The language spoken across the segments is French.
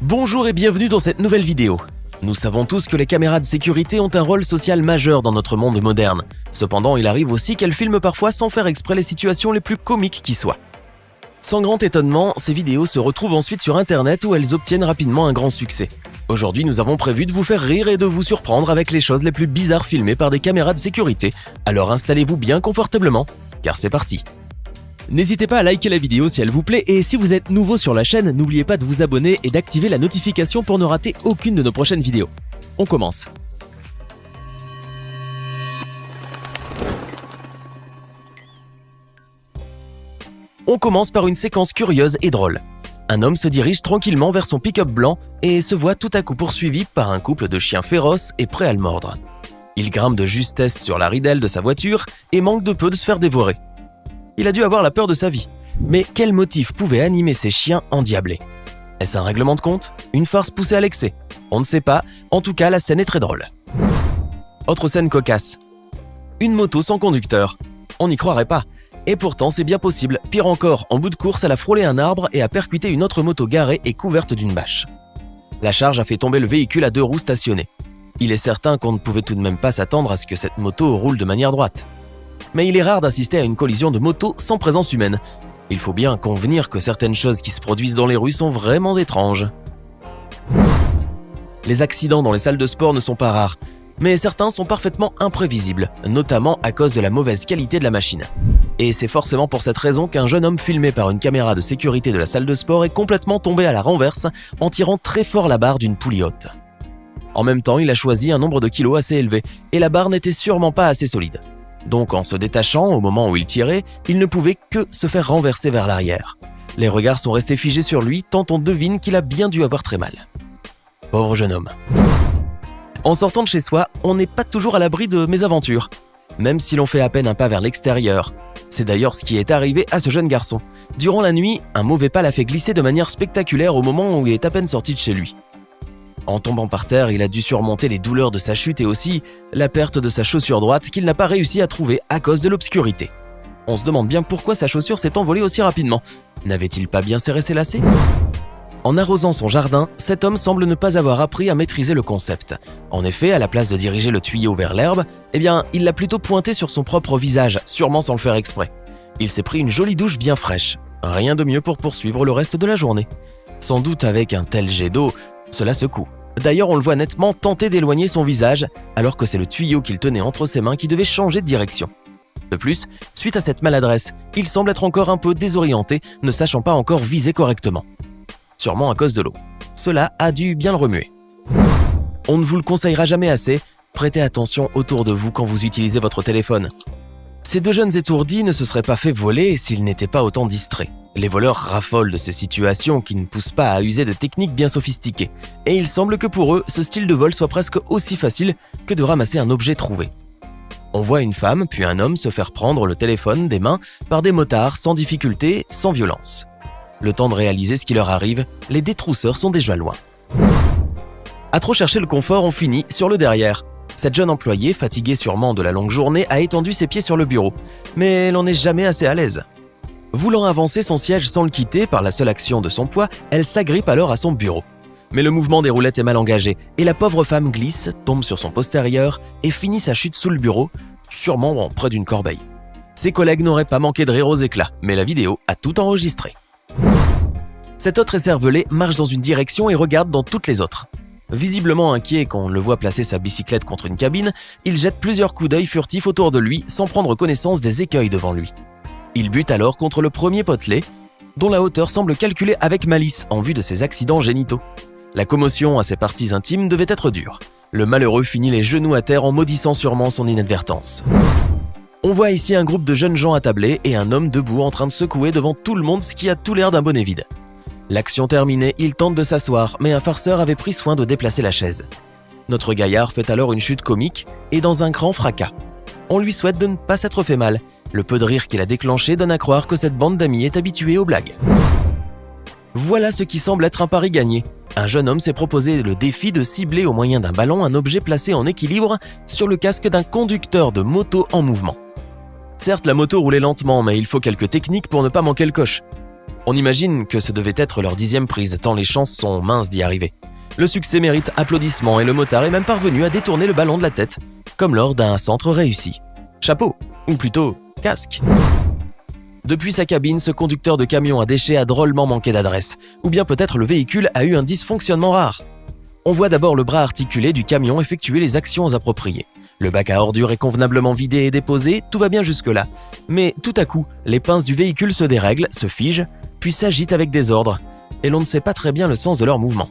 Bonjour et bienvenue dans cette nouvelle vidéo. Nous savons tous que les caméras de sécurité ont un rôle social majeur dans notre monde moderne. Cependant, il arrive aussi qu'elles filment parfois sans faire exprès les situations les plus comiques qui soient. Sans grand étonnement, ces vidéos se retrouvent ensuite sur internet où elles obtiennent rapidement un grand succès. Aujourd'hui, nous avons prévu de vous faire rire et de vous surprendre avec les choses les plus bizarres filmées par des caméras de sécurité. Alors installez-vous bien confortablement, car c'est parti. N'hésitez pas à liker la vidéo si elle vous plaît et si vous êtes nouveau sur la chaîne, n'oubliez pas de vous abonner et d'activer la notification pour ne rater aucune de nos prochaines vidéos. On commence. On commence par une séquence curieuse et drôle. Un homme se dirige tranquillement vers son pick-up blanc et se voit tout à coup poursuivi par un couple de chiens féroces et prêts à le mordre. Il grimpe de justesse sur la ridelle de sa voiture et manque de peu de se faire dévorer. Il a dû avoir la peur de sa vie. Mais quel motif pouvait animer ces chiens endiablés? Est-ce un règlement de compte? Une farce poussée à l'excès? On ne sait pas, en tout cas la scène est très drôle. Autre scène cocasse. Une moto sans conducteur. On n'y croirait pas. Et pourtant c'est bien possible. Pire encore, en bout de course, elle a frôlé un arbre et a percuté une autre moto garée et couverte d'une bâche. La charge a fait tomber le véhicule à 2 roues stationné. Il est certain qu'on ne pouvait tout de même pas s'attendre à ce que cette moto roule de manière droite. Mais il est rare d'assister à une collision de moto sans présence humaine. Il faut bien convenir que certaines choses qui se produisent dans les rues sont vraiment étranges. Les accidents dans les salles de sport ne sont pas rares, mais certains sont parfaitement imprévisibles, notamment à cause de la mauvaise qualité de la machine. Et c'est forcément pour cette raison qu'un jeune homme filmé par une caméra de sécurité de la salle de sport est complètement tombé à la renverse en tirant très fort la barre d'une poulie haute. En même temps, il a choisi un nombre de kilos assez élevé, et la barre n'était sûrement pas assez solide. Donc en se détachant au moment où il tirait, il ne pouvait que se faire renverser vers l'arrière. Les regards sont restés figés sur lui tant on devine qu'il a bien dû avoir très mal. Pauvre jeune homme. En sortant de chez soi, on n'est pas toujours à l'abri de mésaventures, même si l'on fait à peine un pas vers l'extérieur. C'est d'ailleurs ce qui est arrivé à ce jeune garçon. Durant la nuit, un mauvais pas l'a fait glisser de manière spectaculaire au moment où il est à peine sorti de chez lui. En tombant par terre, il a dû surmonter les douleurs de sa chute et aussi la perte de sa chaussure droite qu'il n'a pas réussi à trouver à cause de l'obscurité. On se demande bien pourquoi sa chaussure s'est envolée aussi rapidement. N'avait-il pas bien serré ses lacets? En arrosant son jardin, cet homme semble ne pas avoir appris à maîtriser le concept. En effet, à la place de diriger le tuyau vers l'herbe, il l'a plutôt pointé sur son propre visage, sûrement sans le faire exprès. Il s'est pris une jolie douche bien fraîche. Rien de mieux pour poursuivre le reste de la journée. Sans doute avec un tel jet d'eau, cela secoue. D'ailleurs, on le voit nettement tenter d'éloigner son visage, alors que c'est le tuyau qu'il tenait entre ses mains qui devait changer de direction. De plus, suite à cette maladresse, il semble être encore un peu désorienté, ne sachant pas encore viser correctement. Sûrement à cause de l'eau. Cela a dû bien le remuer. On ne vous le conseillera jamais assez, prêtez attention autour de vous quand vous utilisez votre téléphone. Ces deux jeunes étourdis ne se seraient pas fait voler s'ils n'étaient pas autant distraits. Les voleurs raffolent de ces situations qui ne poussent pas à user de techniques bien sophistiquées. Et il semble que pour eux, ce style de vol soit presque aussi facile que de ramasser un objet trouvé. On voit une femme puis un homme se faire prendre le téléphone des mains par des motards sans difficulté, sans violence. Le temps de réaliser ce qui leur arrive, les détrousseurs sont déjà loin. À trop chercher le confort, on finit sur le derrière. Cette jeune employée, fatiguée sûrement de la longue journée, a étendu ses pieds sur le bureau. Mais elle n'en est jamais assez à l'aise. Voulant avancer son siège sans le quitter par la seule action de son poids, elle s'agrippe alors à son bureau. Mais le mouvement des roulettes est mal engagé et la pauvre femme glisse, tombe sur son postérieur et finit sa chute sous le bureau, sûrement près d'une corbeille. Ses collègues n'auraient pas manqué de rire aux éclats, mais la vidéo a tout enregistré. Cet autre écervelé marche dans une direction et regarde dans toutes les autres. Visiblement inquiet quand on le voit placer sa bicyclette contre une cabine, il jette plusieurs coups d'œil furtifs autour de lui sans prendre connaissance des écueils devant lui. Il bute alors contre le premier potelet, dont la hauteur semble calculée avec malice en vue de ses accidents génitaux. La commotion à ses parties intimes devait être dure. Le malheureux finit les genoux à terre en maudissant sûrement son inadvertance. On voit ici un groupe de jeunes gens attablés et un homme debout en train de secouer devant tout le monde ce qui a tout l'air d'un bonnet vide. L'action terminée, il tente de s'asseoir, mais un farceur avait pris soin de déplacer la chaise. Notre gaillard fait alors une chute comique et dans un grand fracas. On lui souhaite de ne pas s'être fait mal. Le peu de rire qu'il a déclenché donne à croire que cette bande d'amis est habituée aux blagues. Voilà ce qui semble être un pari gagné. Un jeune homme s'est proposé le défi de cibler au moyen d'un ballon un objet placé en équilibre sur le casque d'un conducteur de moto en mouvement. Certes, la moto roulait lentement, mais il faut quelques techniques pour ne pas manquer le coche. On imagine que ce devait être leur 10e prise, tant les chances sont minces d'y arriver. Le succès mérite applaudissements et le motard est même parvenu à détourner le ballon de la tête, comme lors d'un centre réussi. Chapeau, ou plutôt casque. Depuis sa cabine, ce conducteur de camion à déchets a drôlement manqué d'adresse, ou bien peut-être le véhicule a eu un dysfonctionnement rare. On voit d'abord le bras articulé du camion effectuer les actions appropriées. Le bac à ordures est convenablement vidé et déposé, tout va bien jusque-là. Mais tout à coup, les pinces du véhicule se dérèglent, se figent, puis s'agitent avec désordre, et l'on ne sait pas très bien le sens de leur mouvement.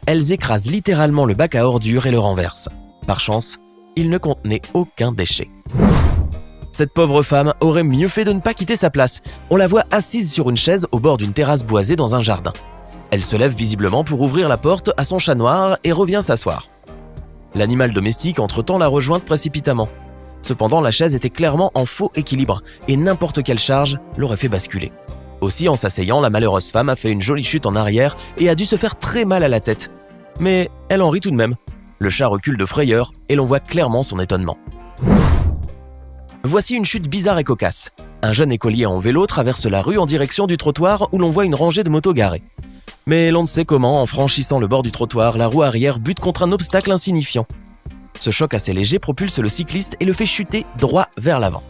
Elles écrasent littéralement le bac à ordures et le renversent. Par chance, il ne contenait aucun déchet. Cette pauvre femme aurait mieux fait de ne pas quitter sa place. On la voit assise sur une chaise au bord d'une terrasse boisée dans un jardin. Elle se lève visiblement pour ouvrir la porte à son chat noir et revient s'asseoir. L'animal domestique entre-temps l'a rejointe précipitamment. Cependant, la chaise était clairement en faux équilibre et n'importe quelle charge l'aurait fait basculer. Aussi, en s'asseyant, la malheureuse femme a fait une jolie chute en arrière et a dû se faire très mal à la tête. Mais elle en rit tout de même. Le chat recule de frayeur et l'on voit clairement son étonnement. Voici une chute bizarre et cocasse. Un jeune écolier en vélo traverse la rue en direction du trottoir où l'on voit une rangée de motos garées. Mais l'on ne sait comment, en franchissant le bord du trottoir, la roue arrière bute contre un obstacle insignifiant. Ce choc assez léger propulse le cycliste et le fait chuter droit vers l'avant.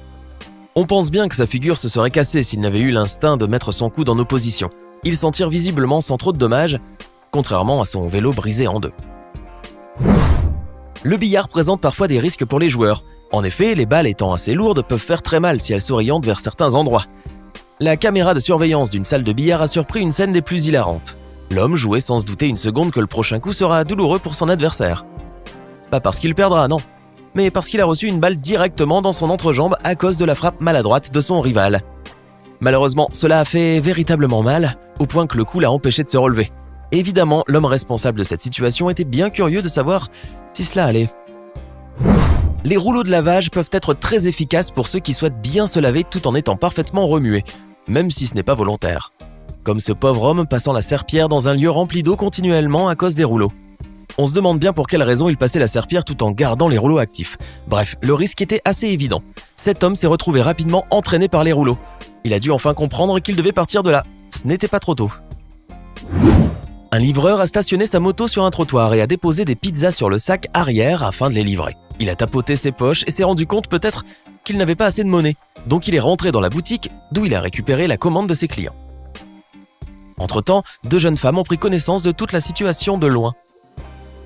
On pense bien que sa figure se serait cassée s'il n'avait eu l'instinct de mettre son coude en opposition. Il s'en tire visiblement sans trop de dommages, contrairement à son vélo brisé en deux. Le billard présente parfois des risques pour les joueurs. En effet, les balles étant assez lourdes peuvent faire très mal si elles s'orientent vers certains endroits. La caméra de surveillance d'une salle de billard a surpris une scène des plus hilarantes. L'homme jouait sans se douter une seconde que le prochain coup sera douloureux pour son adversaire. Pas parce qu'il perdra, non, mais parce qu'il a reçu une balle directement dans son entrejambe à cause de la frappe maladroite de son rival. Malheureusement, cela a fait véritablement mal, au point que le coup l'a empêché de se relever. Évidemment, l'homme responsable de cette situation était bien curieux de savoir si cela allait. Les rouleaux de lavage peuvent être très efficaces pour ceux qui souhaitent bien se laver tout en étant parfaitement remués, même si ce n'est pas volontaire. Comme ce pauvre homme passant la serpillière dans un lieu rempli d'eau continuellement à cause des rouleaux. On se demande bien pour quelle raison il passait la serpillière tout en gardant les rouleaux actifs. Bref, le risque était assez évident. Cet homme s'est retrouvé rapidement entraîné par les rouleaux. Il a dû enfin comprendre qu'il devait partir de là. Ce n'était pas trop tôt. Un livreur a stationné sa moto sur un trottoir et a déposé des pizzas sur le sac arrière afin de les livrer. Il a tapoté ses poches et s'est rendu compte peut-être qu'il n'avait pas assez de monnaie. Donc il est rentré dans la boutique d'où il a récupéré la commande de ses clients. Entre-temps, deux jeunes femmes ont pris connaissance de toute la situation de loin.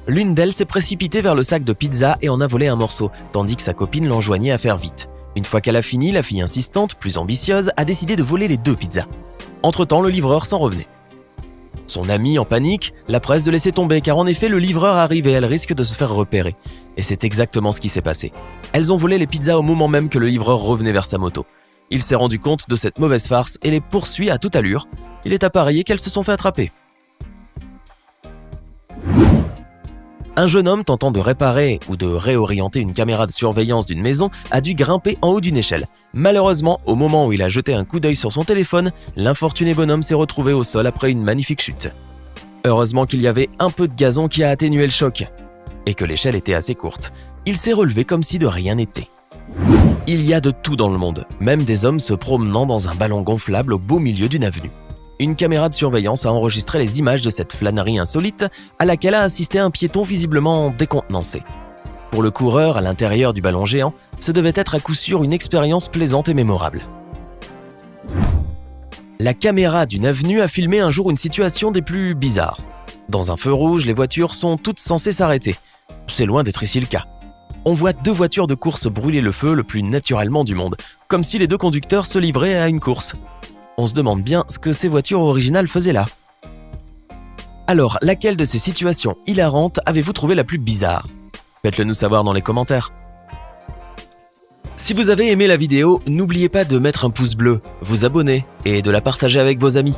L'une d'elles s'est précipitée vers le sac de pizza et en a volé un morceau, tandis que sa copine l'enjoignait à faire vite. Une fois qu'elle a fini, la fille insistante, plus ambitieuse, a décidé de voler les 2 pizzas. Entre-temps, le livreur s'en revenait. Son amie, en panique, la presse de laisser tomber car en effet, le livreur arrive et elle risque de se faire repérer. Et c'est exactement ce qui s'est passé. Elles ont volé les pizzas au moment même que le livreur revenait vers sa moto. Il s'est rendu compte de cette mauvaise farce et les poursuit à toute allure. Il est à parier qu'elles se sont fait attraper. Un jeune homme tentant de réparer ou de réorienter une caméra de surveillance d'une maison a dû grimper en haut d'une échelle. Malheureusement, au moment où il a jeté un coup d'œil sur son téléphone, l'infortuné bonhomme s'est retrouvé au sol après une magnifique chute. Heureusement qu'il y avait un peu de gazon qui a atténué le choc, et que l'échelle était assez courte. Il s'est relevé comme si de rien n'était. Il y a de tout dans le monde, même des hommes se promenant dans un ballon gonflable au beau milieu d'une avenue. Une caméra de surveillance a enregistré les images de cette flânerie insolite à laquelle a assisté un piéton visiblement décontenancé. Pour le coureur à l'intérieur du ballon géant, ce devait être à coup sûr une expérience plaisante et mémorable. La caméra d'une avenue a filmé un jour une situation des plus bizarres. Dans un feu rouge, les voitures sont toutes censées s'arrêter. C'est loin d'être ici le cas. On voit 2 voitures de course brûler le feu le plus naturellement du monde, comme si les 2 conducteurs se livraient à une course. On se demande bien ce que ces voitures originales faisaient là. Alors, laquelle de ces situations hilarantes avez-vous trouvé la plus bizarre? Faites-le nous savoir dans les commentaires. Si vous avez aimé la vidéo, n'oubliez pas de mettre un pouce bleu, vous abonner et de la partager avec vos amis.